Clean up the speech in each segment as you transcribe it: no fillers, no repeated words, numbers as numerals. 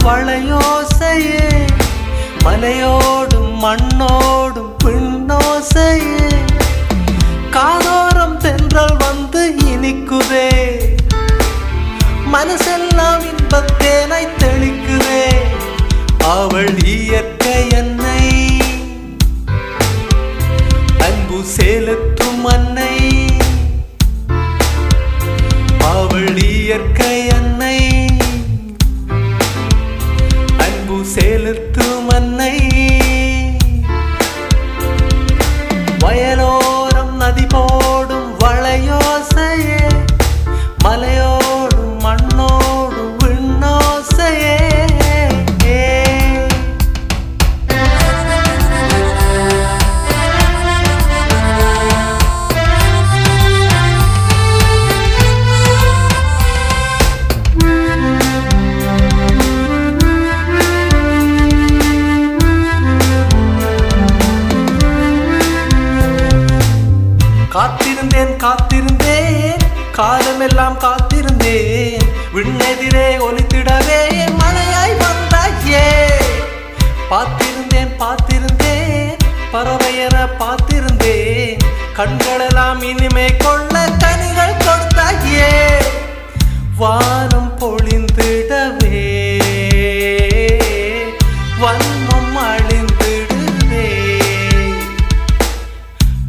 வளையோசையே மலையோடும் மண்ணோடும் பின்னோசையே காதோரம் தென்றல் வந்து இனிக்குதே மனசெல்லாம் இன்பத்தேனை தெளிக்குதே அவள் இயற்கை என்னை அன்பு செலுத்தும் அன்னை அவள் இயற்கை என்னை அன்பு செலுத்தும் அன்னை வயலோரம் நதி போடும் வளையோசையே மலையோடும் மண்ணோடும் விண்ணோசையே காத்திருந்தேன் காத்திருந்தேன் காலமெல்லாம் காத்திருந்தேன் விண்ணெதிரே ஒலித்திடவே மழையாய் வந்தாயே பார்த்திருந்தேன் பார்த்திருந்தேன் பறவையென பார்த்திருந்தேன் கண்களெல்லாம் இனிமை கொள்ள கனிகள் கொடுத்தாயே வானம் பொழிந்திடவே வன்மம் அழிந்திடுதே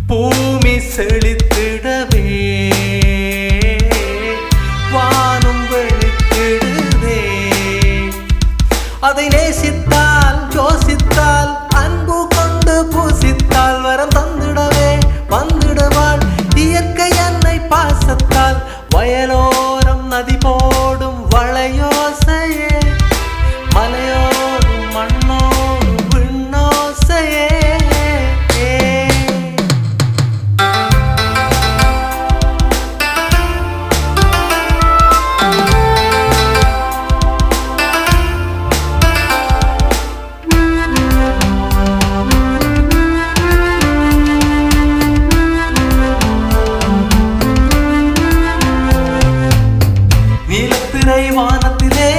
பூமி செழித்திடவே வானம் வெளித்திடுதே அதை நேசித்தால் யோசித்தால் அன்பு கொண்டு பூசித்தால் வரம் தந்திடவே வந்துடுவாள் இயற்கை என்னை பாசத்தால் வயலோரம் நதி போடும் வளையோசையே மலையோடும் மண்ணோடும் விண்ணோசையே வானத்திலே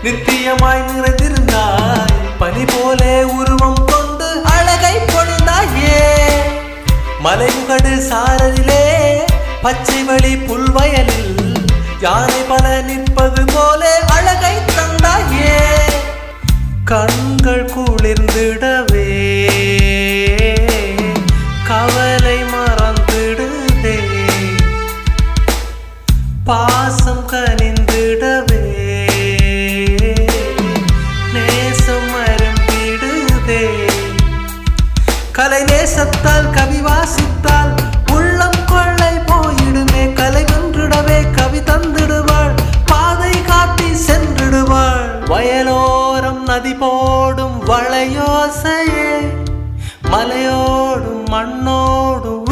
நித்தியமாய் நிறைந்திருந்தாய் பனி போலே உருவம் கொண்டு அழகை பொழிந்தாயே மலைமுகடு சாரலிலே பச்சை வழி புல்வயலில் யானை பல நிற்பது போலே அழகை தந்தாயே கண்கள் குளிர்ந்திடவே கவலை மறந்திடுதே பாசம் கனிந்திடவே நேசம் அரும்பிடுதே கலை நேசத்தால் கவி வாசித்தால் உள்ளம் கொள்ளை போயிடுமே கலை வென்றிடவே கவி தந்திடுவாள் பாதை காட்டி சென்றிடுவாள் வயலோரம் நதி போடும் வளையோசையே மலையோடும் மண்ணோடும்